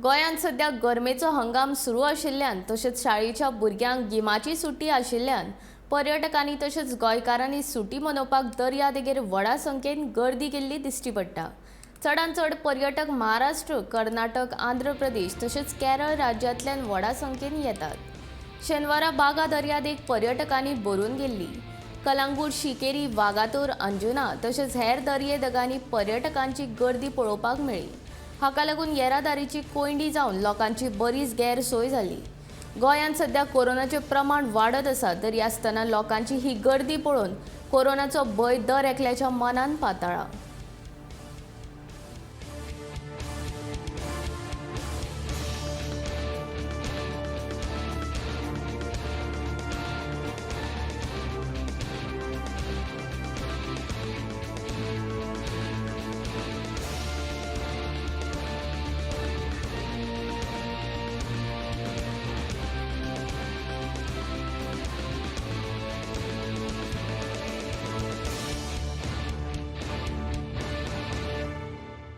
गोंयांत सध्या गरमेचो हंगाम सुरू आशिल्ल्यान तशेंच शाळेच्या भुरग्यांक गिमाची सुटी आशिल्ल्यान पर्यटकांनी तशेंच गोंयकारांनी सुटी मनोवपाक दर्यादेगेर व्हडा संख्येन गर्दी केल्ली दिश्टी पडटा। चडांत चड पर्यटक महाराष्ट्र, कर्नाटक, आंध्र प्रदेश तशेंच केरळ राज्यांतल्यान व्हडा संख्येन येतात। शेनवारा बागा दर्यादेग पर्यटकांनी भरून गेल्ली। कलंगूट, शिकेरी, वागातोर, अंजुना तशेंच हेर दर्यादेगांनी पर्यटकांची गर्दी पळोवपाक मेळ्ळी। हाका लागून येरादारीची कोंडी जावन लोकांची बरीच गैरसोय जाली। गोंयांत सध्या कोरोनाचें प्रमाण वाडत आसा, तरी आसतना लोकांची ही गर्दी पळोवन कोरोनाचो भंय दर एकल्याच्या मनांत पातळ्ळा।